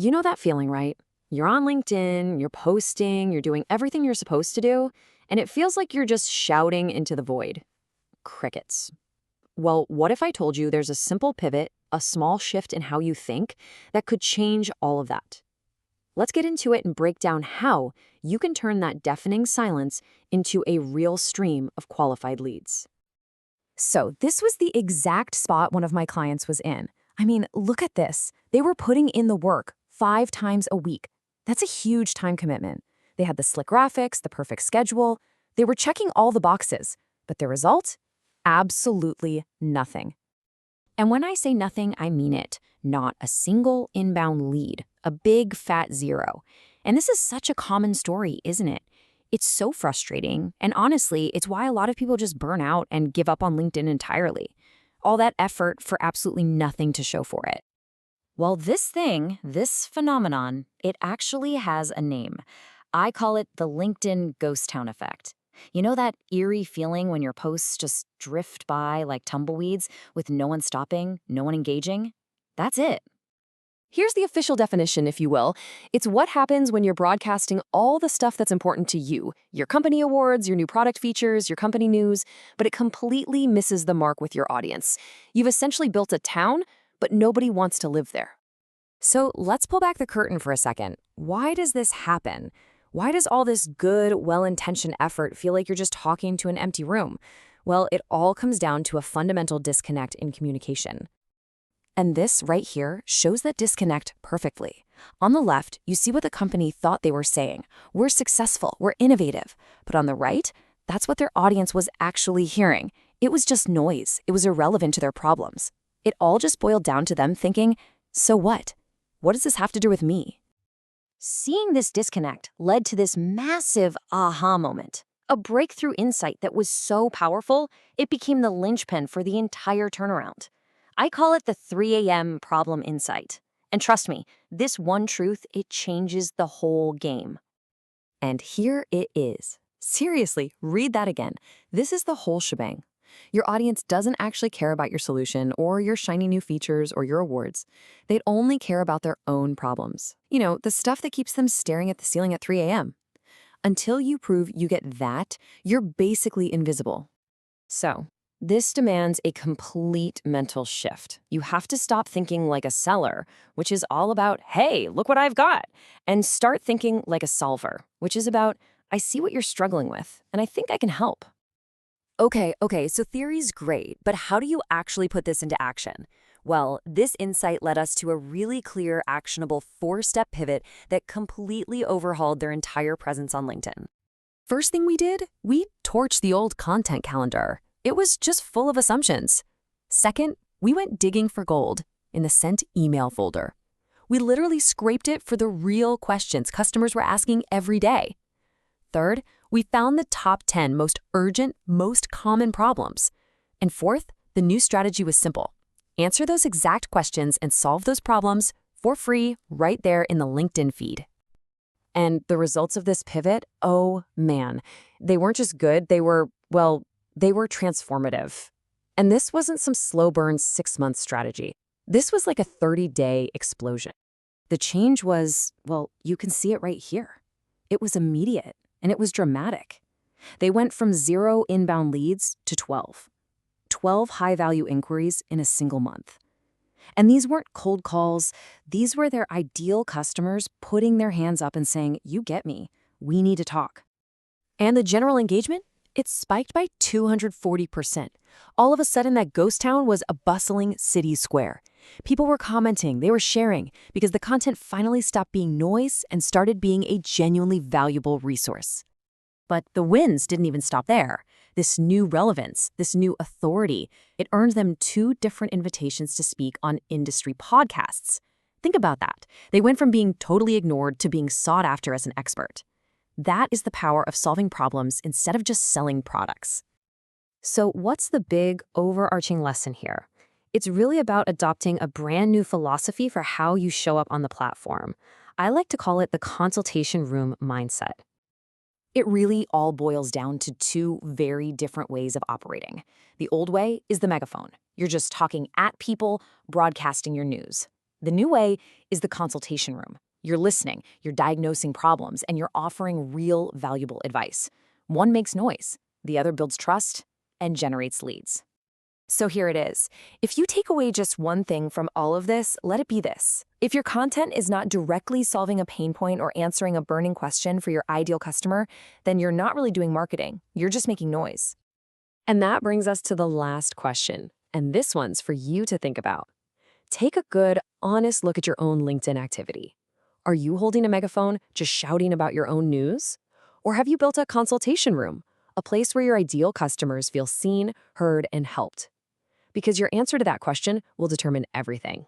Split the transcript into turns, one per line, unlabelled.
You know that feeling, right? You're on LinkedIn, you're posting, you're doing everything you're supposed to do, and it feels like you're just shouting into the void. Crickets. Well, what if I told you there's a simple pivot, a small shift in how you think, that could change all of that? Let's get into it and break down how you can turn that deafening silence into a real stream of qualified leads.
So, this was the exact spot one of my clients was in. I mean, look at this. They were putting in the work 5 times a week. That's a huge time commitment. They had the slick graphics, the perfect schedule. They were checking all the boxes. But the result? Absolutely nothing.
And when I say nothing, I mean it. Not a single inbound lead, a big fat zero. And this is such a common story, isn't it? It's so frustrating, and honestly, it's why a lot of people just burn out and give up on LinkedIn entirely. All that effort for absolutely nothing to show for it. Well, this phenomenon, it actually has a name. I call it the LinkedIn ghost town effect. You know that eerie feeling when your posts just drift by like tumbleweeds with no one stopping, no one engaging? That's it.
Here's the official definition, if you will. It's what happens when you're broadcasting all the stuff that's important to you, your company awards, your new product features, your company news, but it completely misses the mark with your audience. You've essentially built a town, but nobody wants to live there. So let's pull back the curtain for a second. Why does this happen? Why does all this good, well-intentioned effort feel like you're just talking to an empty room? Well, it all comes down to a fundamental disconnect in communication. And this right here shows that disconnect perfectly. On the left, you see what the company thought they were saying. We're successful, we're innovative. But on the right, that's what their audience was actually hearing. It was just noise. It was irrelevant to their problems. It all just boiled down to them thinking, so what? What does this have to do with me?
Seeing this disconnect led to this massive aha moment, a breakthrough insight that was so powerful, it became the linchpin for the entire turnaround. I call it the 3 a.m. problem insight. And trust me, this one truth, it changes the whole game.
And here it is. Seriously, read that again. This is the whole shebang. Your audience doesn't actually care about your solution or your shiny new features or your awards. They'd only care about their own problems. You know, the stuff that keeps them staring at the ceiling at 3 a.m. Until you prove you get that, you're basically invisible. So, this demands a complete mental shift. You have to stop thinking like a seller, which is all about, hey, look what I've got, and start thinking like a solver, which is about, I see what you're struggling with, and I think I can help. Okay, so theory's great, but how do you actually put this into action? Well, this insight led us to a really clear, actionable 4-step pivot that completely overhauled their entire presence on LinkedIn. First thing we did, we torched the old content calendar. It was just full of assumptions. Second, we went digging for gold in the sent email folder. We literally scraped it for the real questions customers were asking every day. Third, we found the top 10 most urgent, most common problems. And fourth, the new strategy was simple. Answer those exact questions and solve those problems for free right there in the LinkedIn feed. And the results of this pivot, oh man, they weren't just good, they were transformative. And this wasn't some slow burn 6-month strategy. This was like a 30-day explosion. The change was, you can see it right here. It was immediate and it was dramatic. They went from 0 inbound leads to 12. 12 high-value inquiries in a single month. And these weren't cold calls. These were their ideal customers putting their hands up and saying, you get me, we need to talk. And the general engagement? It spiked by 240%. All of a sudden, that ghost town was a bustling city square. People were commenting, they were sharing, because the content finally stopped being noise and started being a genuinely valuable resource. But the wins didn't even stop there. This new relevance, this new authority, it earned them 2 different invitations to speak on industry podcasts. Think about that. They went from being totally ignored to being sought after as an expert. That is the power of solving problems instead of just selling products. So what's the big, overarching lesson here? It's really about adopting a brand new philosophy for how you show up on the platform. I like to call it the consultation room mindset. It really all boils down to 2 very different ways of operating. The old way is the megaphone. You're just talking at people, broadcasting your news.
The new way is the consultation room. You're listening, you're diagnosing problems, and you're offering real, valuable advice. One makes noise, the other builds trust and generates leads.
So here it is. If you take away just one thing from all of this, let it be this. If your content is not directly solving a pain point or answering a burning question for your ideal customer, then you're not really doing marketing. You're just making noise. And that brings us to the last question. And this one's for you to think about. Take a good, honest look at your own LinkedIn activity. Are you holding a megaphone, just shouting about your own news? Or have you built a consultation room, a place where your ideal customers feel seen, heard, and helped? Because your answer to that question will determine everything.